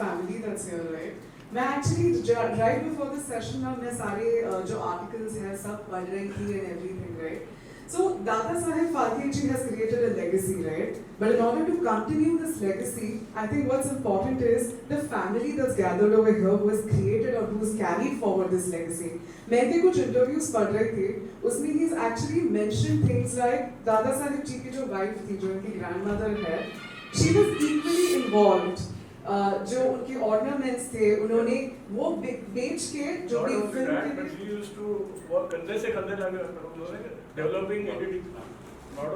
family that's here, right? मैं actually right before the session ना मैं सारे जो articles हैं सब पढ़ रही थी and everything, right? So Dada Saheb Phalke ji has created a legacy, right? But in order to continue this legacy, I think what's important is the family that's gathered over here who has created or who has carried forward this legacy. मैं भी कुछ interviews पढ़ रही थी, उसमें he's actually mentioned things like Dada Saheb जी की जो wife थी, जो उनकी grandmother है, she was equally involved. जो उनके ornaments थे, उन्होंने वो बेच के जो भी फिल्म के but she used to work कंधे से कंधे लगे developing editing. Not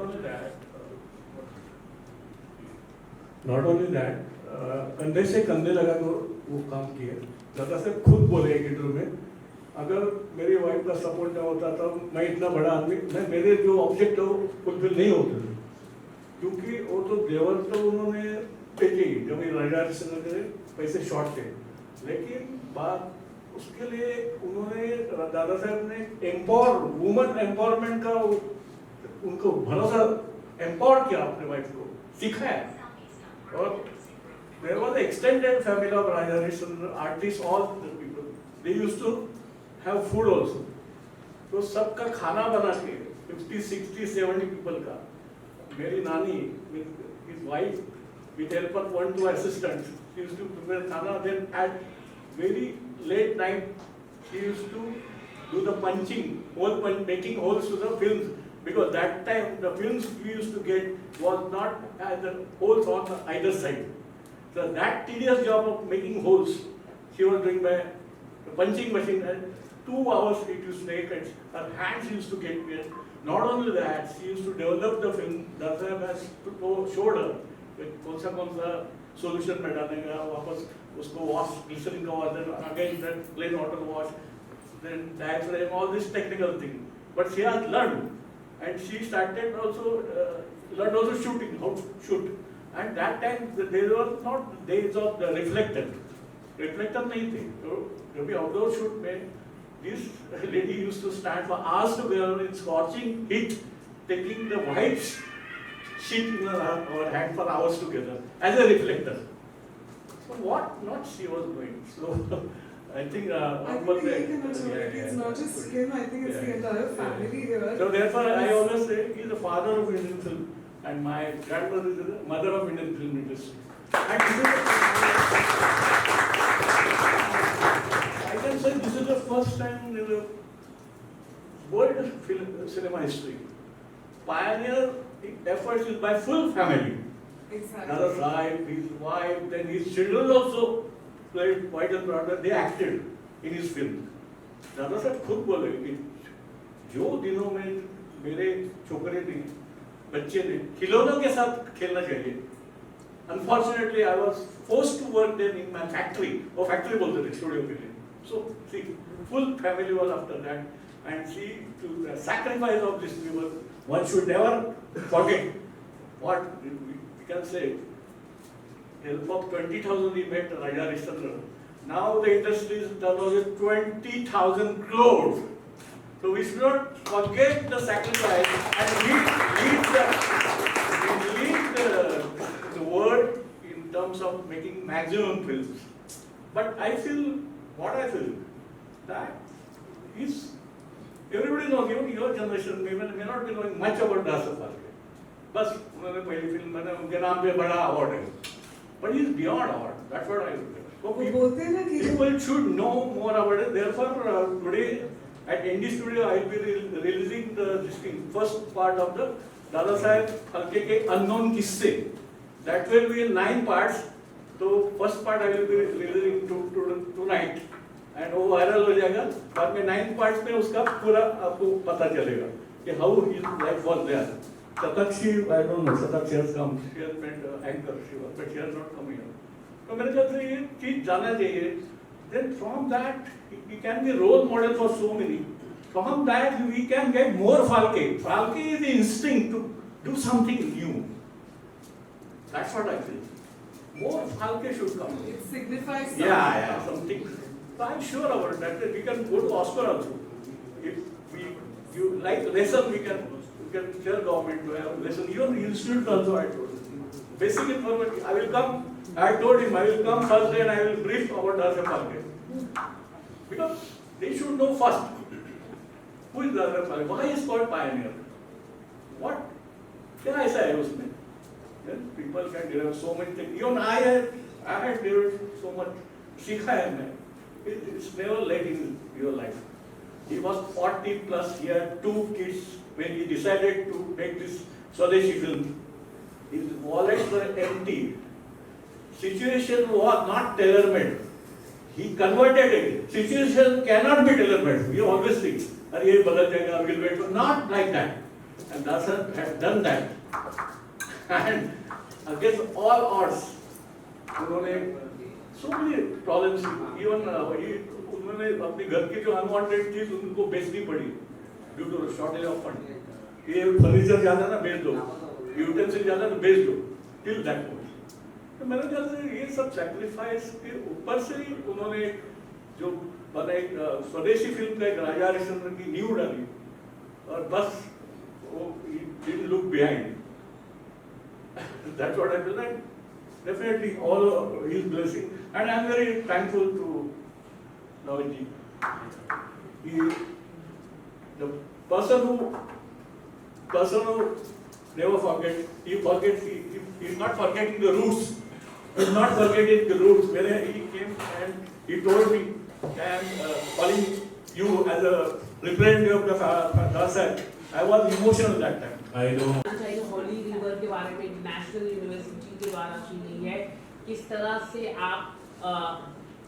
only that, कंधे से कंधे लगा तो वो काम किए. दादा साहब खुद बोले एक इंटरव्यू में, अगर मेरी वाइफ का सपोर्ट न होता तो मैं इतना बड़ा आदमी, मैं मेरे जो ऑब्जेक्ट है वो फुलफिल नहीं होते थे, क्योंकि वो तो देवर तो उन्होंने देखे ही, जब ये राजा से पैसे शॉर्ट थे, लेकिन बात उसके लिए उन्होंने दादा साहब ने वुमन एम्पावरमेंट का उनको भरोसा एम्पावर किया अपने वाइफ को, सिखाया. और there was an extended family of Raja Harishchandra, artists, all the people. They used to have food also. तो सबका खाना बना के 50, 60, 70 people का. मेरी नानी with his wife, with help of 1, 2 assistants, she used to prepare खाना. Then at very late night, she used to do the punching, making holes to the films, because that time the films we used to get was not the holes on either side. So that tedious job of making holes, she was doing by the punching machine, and 2 hours it used to take, and her hands used to get weird. Not only that, she used to develop the film. Dada has showed her कौन सा solution में डालेगा, वापस उसको wash, glycerin का wash, then again that plain water wash, then diaphragm, all this technical thing. But she has learned, and she started also learned also shooting, how to shoot. And that time there were not days of the reflector नहीं थे. तो जब भी outdoor shoot में this lady used to stand for hours together in scorching heat, taking the white sheet in her hand for hours together as a reflector. So what not she was doing. So I think it's not just him, I think it's the entire family here. So therefore I always say he is the father of Indian film, and my grandmother is the mother of Indian film industry. And I can say this is the first time in the world cinema history. Pioneer efforts is by full family. Exactly. Dada Saheb, his wife, then his children also played quite a part. They acted in his film. Dada Saheb खुद बोले कि जो दिनों में मेरे छोकरे ने बच्चे ने खिलौनों के साथ खेलना चाहिए. Unfortunately, I was forced to work then in my factory. वो factory बोलते थे स्टूडियो के लिए. So see, full family was after that, and see, to the sacrifice of this people, one should never forget. What we can say, help of 20,000 we met Raja Harishchandra. Now the industry is turnover 20,000 crores. So we should not forget the sacrifice and lead the world in terms of making maximum films. But I feel, that is, everybody knows, even your generation may not be knowing much about Dada Phalke. बस उन्होंने पहली film बना, उनके नाम पे बड़ा award है. But he is beyond award. That's what I look at. So people should know more about it. Therefore, today at ND Studio, I will be releasing this thing, first part of the Dada Saheb Phalke ke unknown kisse. That will be in 9 parts. So first part I will be releasing tonight, and वो viral हो जाएगा. बाद में 9 parts में उसका पूरा आपको पता चलेगा कि how his life was there. Satakshi, I don't know, Satakshi has come. She has met anchor, but she has not come here. तो मेरे ख्याल से ये चीज जाना चाहिए. Then from that, he can be role model for so many. From that, we can get more Phalke. Phalke is the instinct to do something new. That's what I feel. More Phalke should come. It signifies something. Yeah, something. So I'm sure about that. We can go to Oscar also. If you like lesson, we can tell government to have lesson. Even institute also I told. basic information. I will come. I told him I will come first day and I will brief about Dada Phalke. Because they should know first who is Dada Phalke, why is called pioneer, what क्या ऐसा है उसमें. Then people can derive so many things. Even I had derived so much. सीखा है मैं. It's never late in your life. He was 40 plus. He had 2 kids when he decided to make this Swadeshi film. His wallets were empty. Situation was not tailor-made. He converted it. Situation cannot be tailor-made. We always think, "Arey ye badal jayega, we'll wait for." Not like that. And Dasan had done that. And against all odds, उन्होंने so many problems. Even उन्होंने अपने घर की जो unwanted चीज उनको बेचनी पड़ी due to shortage of fund. ये फर्नीचर ज्यादा ना बेच दो, यूटेंसिल ज्यादा ना बेच दो, till that point. तो मेरे ख्याल से ये सब सैक्रिफाइस के ऊपर से ही उन्होंने जो बना एक स्वदेशी फिल्म का एक राजा हरिश्चंद्र की नींव डाली और बस वो didn't look behind. That's what I feel. And definitely all his blessing, and I'm very thankful to Navin ji. The person who never forgets. He forgets. He's not forgetting the roots. He's not forgetting the roots. When he came and he told me, "I'm calling you as a representative of the Dasa," I was emotional that time. I know. Holy river के बारे में national university के द्वारा की गई है. किस तरह से आप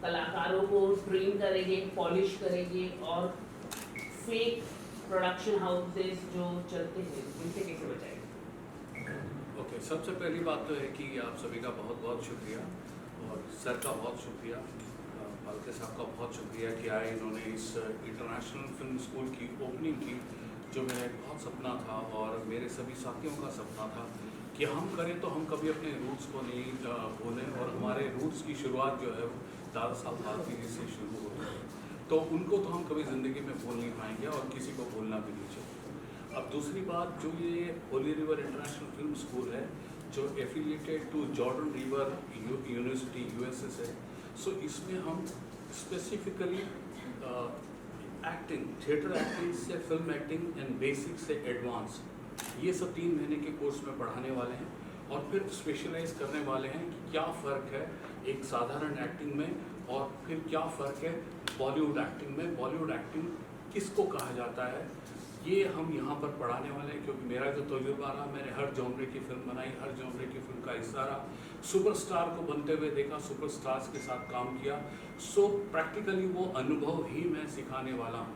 कलाकारों को ट्रेन करेंगे, पॉलिश करेंगे और फेक प्रोडक्शन हाउसेस जो चलते हैं उनसे कैसे बचाएंगे? ओके, सबसे पहली बात तो है कि आप सभी का बहुत बहुत शुक्रिया और सर का बहुत शुक्रिया, फाल्के साहब का बहुत शुक्रिया कि आए, इन्होंने इस इंटरनेशनल फिल्म स्कूल की ओपनिंग की, जो मेरा एक बहुत सपना था और मेरे सभी साथियों का सपना था कि हम करें तो हम कभी अपने रूट्स को नहीं भूलें और हमारे रूट्स की शुरुआत जो है दादा साहब फाल्के जी से शुरू होती है, तो उनको तो हम कभी ज़िंदगी में भूल नहीं पाएंगे और किसी को भूलना भी नहीं चाहिए. अब दूसरी बात, जो ये Holy River International film school है जो affiliated to Jordan River University USA है, सो इसमें हम स्पेसिफिकली एक्टिंग, थिएटर एक्टिंग से फिल्म एक्टिंग एंड बेसिक से एडवांस, ये सब 3 महीने के कोर्स में पढ़ाने वाले हैं और फिर स्पेशलाइज करने वाले हैं कि क्या फ़र्क है एक साधारण एक्टिंग में और फिर क्या फ़र्क है बॉलीवुड एक्टिंग में. बॉलीवुड एक्टिंग किसको कहा जाता है ये हम यहाँ पर पढ़ाने वाले हैं, क्योंकि मेरा जो तजुर्बा रहा, मैंने हर जॉनरे की फिल्म बनाई, हर जॉनरे की फिल्म का हिस्सा रहा, सुपरस्टार को बनते हुए देखा, सुपरस्टार्स के साथ काम किया. सो प्रैक्टिकली वो अनुभव ही मैं सिखाने वाला हूँ,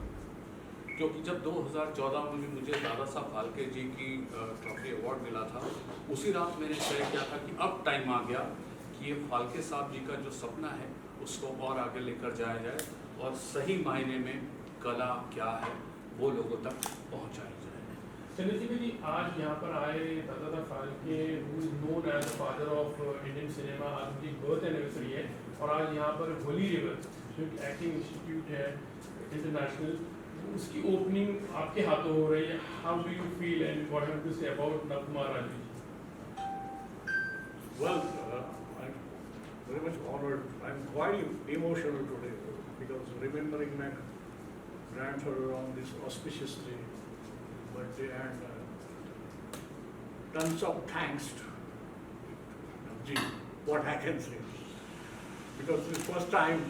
क्योंकि जब 2014 में मुझे दादा साहब फाल्के जी की ट्रॉफी अवार्ड मिला था, उसी रात मैंने तय किया था कि अब टाइम आ गया कि ये फाल्के साहब जी का जो सपना है उसको और आगे लेकर जाया जाए और सही मायने में कला क्या है वो लोगों तक पहुंचाई जाए. चंद्रजीत जी, आज यहाँ पर आए Dada Phalke, who is known as the father of Indian cinema, आज उनकी बर्थ एनिवर्सरी है और आज यहाँ पर होली रिवर जो एक्टिंग इंस्टीट्यूट है इंटरनेशनल, उसकी ओपनिंग आपके हाथों हो रही है. How do you feel and what have to say about Navkumar Raju? Well, I'm very much honored. I'm quite emotional today because remembering my grandfather on this auspicious day, birthday, and tons of thanks to Ji, what I can say. Because this first time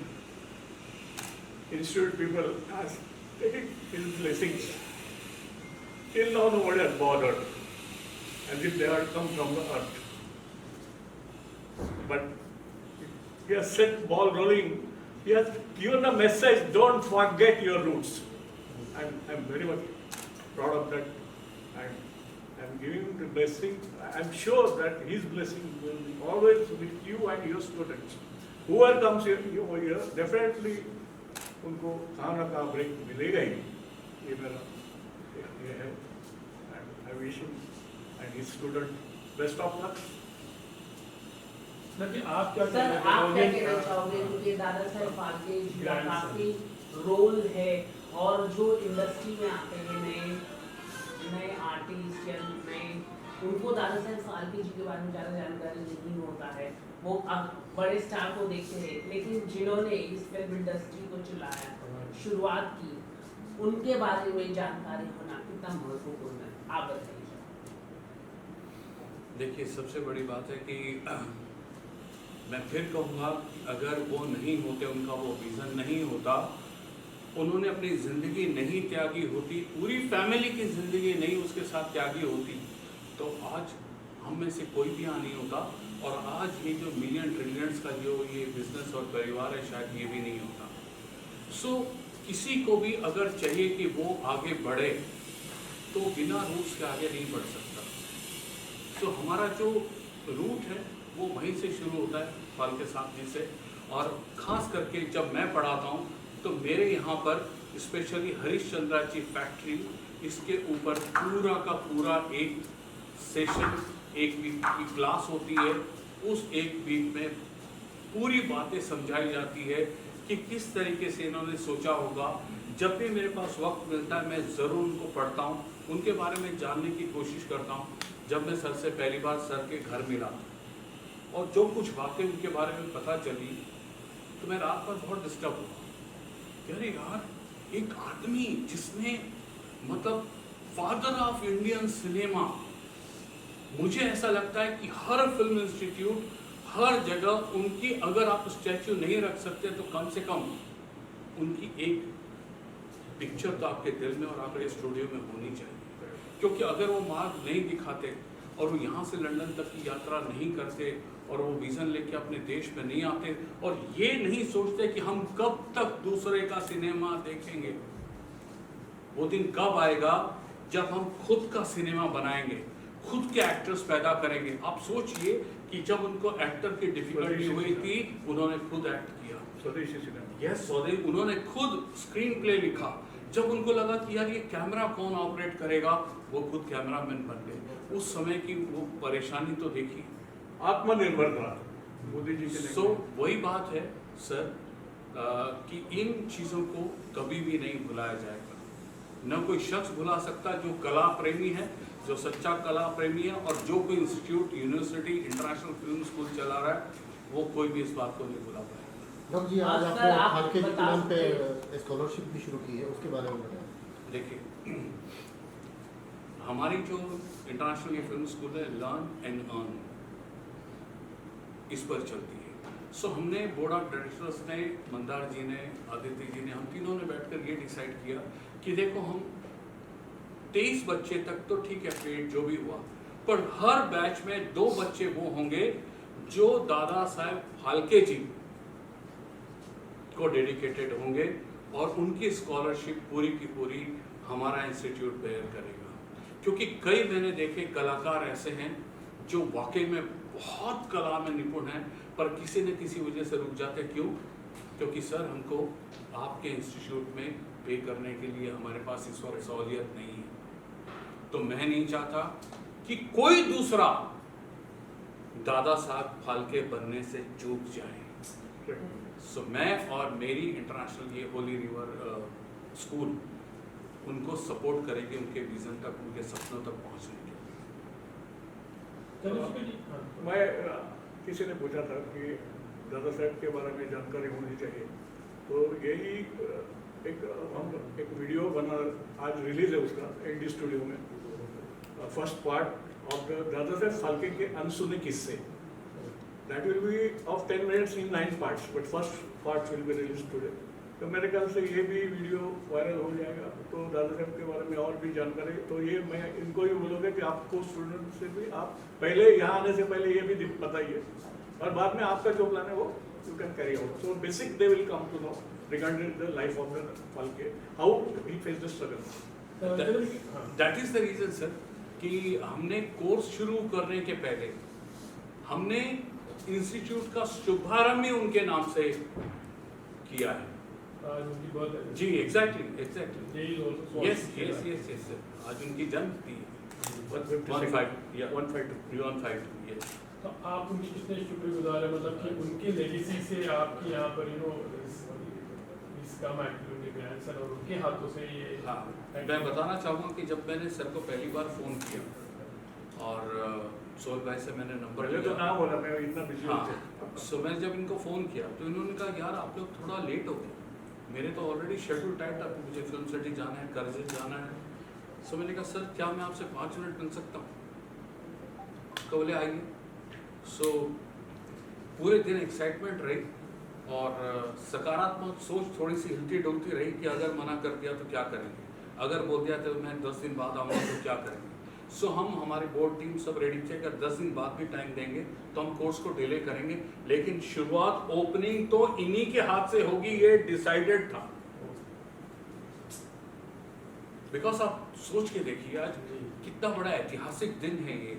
institute people has taken his blessings. Till now nobody has bothered, as if they had come from the earth. But he has set ball rolling. He has given a message, don't forget your roots. I'm very much proud of that. I'm giving him the blessing. I'm sure that his blessing will be always with you and your students. Whoever comes here, over here, definitely उनको खाना का break मिलेगा ही. ये मेरा ये है. I wish him and his student best of luck. Sir आप क्या सर आप क्या कहना चाहोगे, क्योंकि दादा साहब फाल्के जी का काफी रोल है और जो इंडस्ट्री में आते हैं नए आर्टिस्ट या नए उनको दादा साहब फाल्के जी के बारे में ज़्यादा जानकारी नहीं होता है, वो बड़े स्टार को देखते हैं, लेकिन जिन्होंने इस फिल्म इंडस्ट्री को चलाया, शुरुआत की, उनके बारे में जानकारी होना कितना महत्वपूर्ण है, आप बताइए। देखिए, सबसे बड़ी बात है कि मैं फिर कहूँगा, अगर वो नहीं होते, उनका वो विज़न नहीं होता, उन्होंने अपनी ज़िंदगी नहीं त्यागी होती, पूरी फैमिली की ज़िंदगी नहीं उसके साथ त्यागी होती, तो आज हम में से कोई भी यहाँ नहीं होता, और आज ये जो मिलियन ट्रिलियंस का जो ये बिजनेस और परिवार है, शायद ये भी नहीं होता। सो किसी को भी अगर चाहिए कि वो आगे बढ़े, तो बिना रूट्स के आगे नहीं बढ़ सकता। तो हमारा जो रूट है वो वहीं से शुरू होता है, फाल्के साहब जी से, और ख़ास करके जब मैं पढ़ाता हूँ तो मेरे यहाँ पर स्पेशली हरिश्चंद्रा जी फैक्ट्री, इसके ऊपर पूरा का पूरा एक सेशन, एक वीक की क्लास होती है। उस एक वीक में पूरी बातें समझाई जाती है कि किस तरीके से इन्होंने सोचा होगा। जब भी मेरे पास वक्त मिलता है मैं ज़रूर उनको पढ़ता हूँ, उनके बारे में जानने की कोशिश करता हूँ। जब मैं सर से पहली बार सर के घर मिला और जो कुछ बातें उनके बारे में पता चली, तो मैं रात भर बहुत डिस्टर्ब हुआ। अरे यार, एक आदमी जिसने मतलब फादर ऑफ इंडियन सिनेमा, मुझे ऐसा लगता है कि हर फिल्म इंस्टीट्यूट, हर जगह उनकी अगर आप स्टैच्यू नहीं रख सकते तो कम से कम उनकी एक पिक्चर तो आपके दिल में और आपके स्टूडियो में होनी चाहिए। क्योंकि अगर वो मार्ग नहीं दिखाते और वो यहाँ से लंदन तक की यात्रा नहीं करते और वो विज़न लेके अपने देश में नहीं आते और ये नहीं सोचते कि हम कब तक दूसरे का सिनेमा देखेंगे, वो दिन कब आएगा जब हम खुद का सिनेमा बनाएंगे, खुद के एक्टर्स पैदा करेंगे। आप सोचिए कि जब उनको एक्टर की डिफिकल्टी हुई थी, उन्होंने खुद एक्ट किया, स्वदेशी सिनेमा। यस, स्वदेशी, उन्होंने खुद स्क्रीन प्ले लिखा। जब उनको लगा कि यार ये कैमरा कौन ऑपरेट करेगा, वो खुद कैमरामैन बन गए। उस समय की वो परेशानी तो देखी, आत्मनिर्भर था मोदी जी के। सो वही बात है सर, कि इन चीज़ों को कभी भी नहीं भुलाया जाएगा। न कोई शख्स भुला सकता जो कला प्रेमी है, जो सच्चा कला प्रेमी है, और जो कोई institute, university, international film school चला रहा है, वो कोई भी इस बात को नहीं भुला पाएगा। डॉक्टर जी, आज सर, आपने आप फाल्के जी के बता नाम पे सकते स्कॉलरशिप भी शुरू की है, उसके बारे में बताएं। देखिए, हमारी जो इंटरनेशनल ये फिल्म स्कूल है, लर्न एंड अर्न, इस पर चलती है। सो हमने बोर्ड ऑफ डायरेक्टर्स ने, मंदार जी ने, आदित्य जी ने, हम तीनों ने बैठकर ये डिसाइड किया कि देखो, हम 23 बच्चे तक तो ठीक है, पेड जो भी हुआ, पर हर बैच में 2 बच्चे वो होंगे जो दादा साहब फाल्के जी को डेडिकेटेड होंगे, और उनकी स्कॉलरशिप पूरी की पूरी हमारा इंस्टीट्यूट बेयर करेगा। क्योंकि कई मैंने देखे कलाकार ऐसे हैं जो वाकई में बहुत कला में निपुण हैं, पर किसी न किसी वजह से रुक जाते। क्यों? क्योंकि सर, हमको आपके इंस्टीट्यूट में पे करने के लिए हमारे पास इस वक्त सहूलियत नहीं है। तो मैं नहीं चाहता कि कोई दूसरा दादा साहब फाल्के बनने से चूक जाए। सो मैं और मेरी इंटरनेशनल ये होली रिवर स्कूल उनको सपोर्ट करेंगे, उनके विजन तक, उनके सपनों तक पहुंचने के। मैं किसी ने पूछा था कि दादा साहब के बारे में जानकारी होनी चाहिए, तो यही एक वीडियो बना, आज रिलीज है उसका एनडी स्टूडियो में, first part of the Dada Saheb Phalke के अनसुने किस्से। That will be of 10 minutes in 9 parts, but first part will be released today. तो मेरे ख्याल से ये भी वीडियो वायरल हो जाएगा, तो दादा साहब के बारे में और भी जानकारी। तो ये मैं इनको भी बोलूँगा कि आपको स्टूडेंट से भी आप पहले यहाँ आने से पहले ये भी बताइए, और बाद में आपका जो प्लान है वो you can carry out. So basic they will come to know regarding the life of the Phalke, how he face the struggle. That is the reason sir कि हमने कोर्स शुरू करने के पहले हमने इंस्टीट्यूट का शुभारंभ ही उनके नाम से किया है। जी, exactly, yes yes yes yes sir, आज उनकी जन्म थी 152। तो आप उनकी कितने शुक्रगुजार है, मतलब कि उनकी लेगेसी से आपकी यहाँ पर इसका उनके ग्रैंडसन और उनके हाथों से ये। हाँ, मैं बताना चाहूँगा कि जब मैंने सर को पहली बार फ़ोन किया और सोहेल भाई से मैंने नंबर पहले तो नाम बोला, मैं इतना बिजी हाँ, हूँ। सो मैं जब इनको फ़ोन किया तो इन्होंने कहा यार आप लोग थोड़ा लेट हो गए, मेरे तो ऑलरेडी शेड्यूल टाइट था, मुझे फिल्म सिटी जाना है, करजत जाना है। सो मैंने कहा सर क्या मैं आपसे 5 मिनट मिल सकता हूँ? तो बोले आइए। सो पूरे दिन एक्साइटमेंट रही और सकारात्मक सोच थोड़ी सी हिलती डुलती रही कि अगर मना कर दिया तो क्या करेंगे, अगर बोल दिया तो मैं 10 दिन बाद आऊँगा तो क्या करेंगे। सो हम हमारी बोर्ड टीम सब रेडी थे, अगर 10 दिन बाद भी टाइम देंगे तो हम कोर्स को डिले करेंगे, लेकिन शुरुआत ओपनिंग तो इन्हीं के हाथ से होगी, ये डिसाइडेड था। बिकॉज आप सोच के देखिए आज कितना बड़ा ऐतिहासिक दिन है ये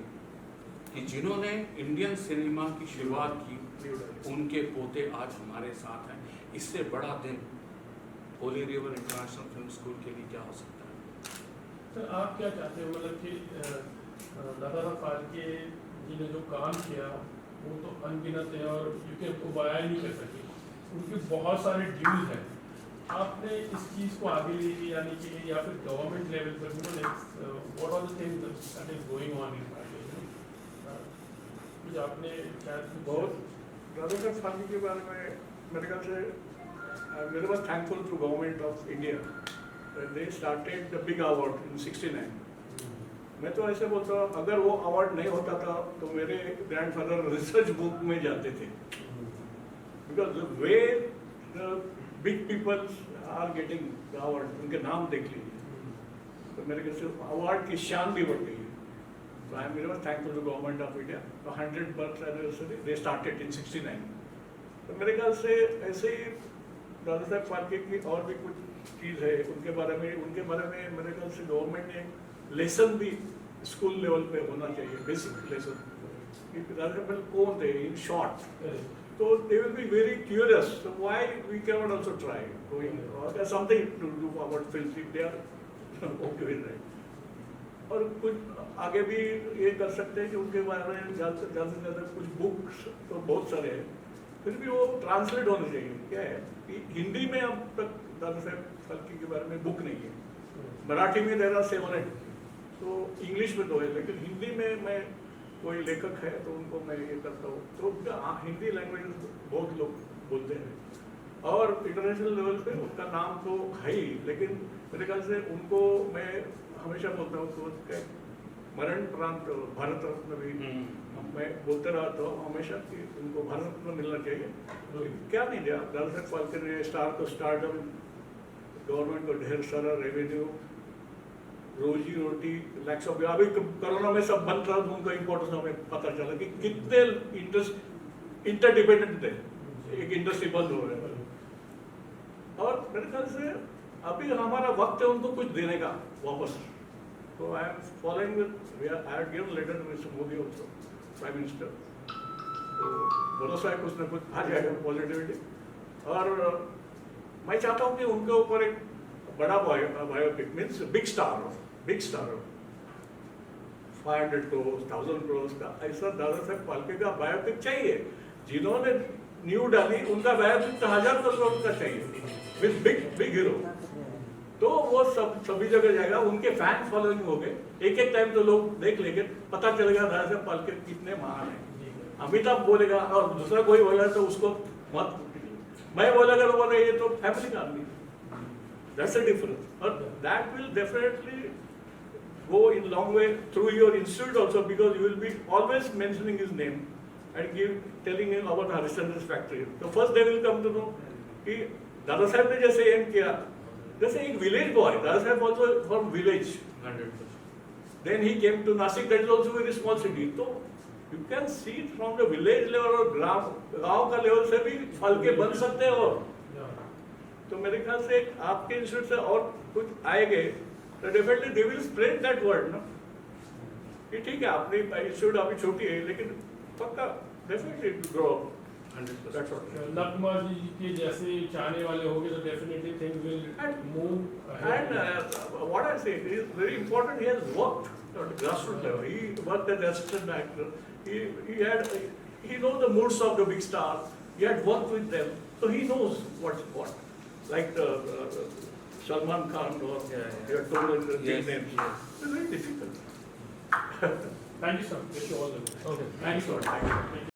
कि जिन्होंने इंडियन सिनेमा की शुरुआत की उनके पोते आज हमारे साथ हैं। इससे बड़ा दिन Holi River International film school के लिए क्या हो सकता है। सर आप क्या चाहते हो, मतलब कि दादा फाल्के जी ने जो काम किया वो तो अनगिनत है और क्योंकि उनको बयान नहीं कर सके, उनके बहुत सारे ड्यूज हैं। आपने इस चीज़ को आगे ले जाने के लिए या फिर गवर्नमेंट लेवल पर what are the things that is going on in कुछ आपने बहुत दादा साहब फाल्के के बारे में मेरे ख्याल से मेरे पास thankful to government of India, they started the big award in 69। मैं तो ऐसे बोलता हूँ अगर वो अवार्ड नहीं होता था तो मेरे ग्रैंडफादर रिसर्च बुक में जाते थे, because the way the big people are getting the award, उनके नाम देख लीजिए तो मेरे ख्याल से अवार्ड की शान भी बढ़ गई है। So I am very much thankful to government of India. The 100th birth anniversary they started in 69. तो मेरे ख्याल से ऐसे ही दादा साहब फाल्के की और भी कुछ चीज़ है उनके बारे में मेरे ख्याल से गवर्नमेंट ने लेसन भी स्कूल लेवल पे होना चाहिए, बेसिक लेसन। दादा साहब कौन थे इन शॉर्ट, तो they will be very curious. So why we cannot also try going or there's something to do about films if they are okay with that. और कुछ आगे भी ये कर सकते हैं कि उनके बारे में ज़्यादा से ज़्यादा कुछ बुक्स तो बहुत सारे हैं, फिर भी वो ट्रांसलेट होने चाहिए। क्या है कि हिंदी में अब तक दादा साहब फाल्के के बारे में बुक नहीं है, मराठी में देर आर 7-8, तो इंग्लिश में 2 है, लेकिन हिंदी में मैं कोई लेखक है तो उनको मैं ये करता हूँ, तो हिंदी लैंग्वेज बहुत लोग बोलते हैं और इंटरनेशनल लेवल पे उनका नाम तो है ही, लेकिन मेरे ख्याल से उनको मैं हमेशा बोलता हूँ तो मरण प्रांत भारत रत्न भी मैं बोलते रहता हूँ हमेशा कि उनको भारत रत्न मिलना चाहिए। क्या नहीं दिया दादा साहब फाल्के ने, स्टार को स्टारडम, गवर्नमेंट को ढेर सारा रेवेन्यू, रोजी रोटी, लैक्स ऑफ, अभी कोरोना में सब बंद रहा तो उनका इम्पोर्टेंस हमें पता चला कि कितने इंटरडिपेंडेंट थे, एक इंडस्ट्री बंद हो रहा है। और मेरे ख्याल से अभी हमारा वक्त है उनको कुछ देने का वापस। तो I am following I have given letter to mister Modi also, prime minister, तो भरोसा है कुछ ना कुछ आ जाएगा पॉजिटिविटी। और मैं चाहता हूँ कि उनके ऊपर एक बड़ा biopic means big star 500 crore 1000 crore का ऐसा दादा साहब फाल्के का बायोपिक चाहिए। जिन्होंने न्यू डाली उनका बायोपिक तो 1000 करोड़ का चाहिए विद बिग हीरो, तो वो सभी जगह जाएगा, उनके फैन फॉलोइंग हो गए, एक टाइम तो लोग देख लेंगे, पता चलेगा दादा साहब फाल्के कितने महान है। अमिताभ बोलेगा और दूसरा कोई बोलेगा तो उसको मत, मैं बोलेगा तो बोले ये तो फैमिली का आदमी, दैट्स अ डिफरेंस, और that will definitely go in long way through your institute also, because you will be always mentioning his name and telling him about Harishchandra's factory. So first they will come to know कि दादा साहब ने जैसे M किया, जैसे एक village boy, Dada Saheb also from village 100%. Then he came to Nashik, that is also a very small city. So you can see from the village level और गांव का level से भी फाल्के बन सकते हैं। और तो मेरे ख्याल से आपके इंस्टीट्यूट से और कुछ आएंगे तो definitely they will spread that word ना, कि ठीक है आपने इंस्टीट्यूट अभी छोटी है लेकिन पक्का डेफिनेटली ग्रो 100%. नकमा जी के जैसे चाहने वाले होंगे तो definitely things will move And what I say is very important. He has worked at grassroots level. He worked as assistant actor. He knows the moods of the big stars. He had worked with them, so he knows what's what. Like Salman Khan or you had told us the names. It's very difficult. Thank you, sir. Wish you all the best. Okay. Thank you, sir. Thank you.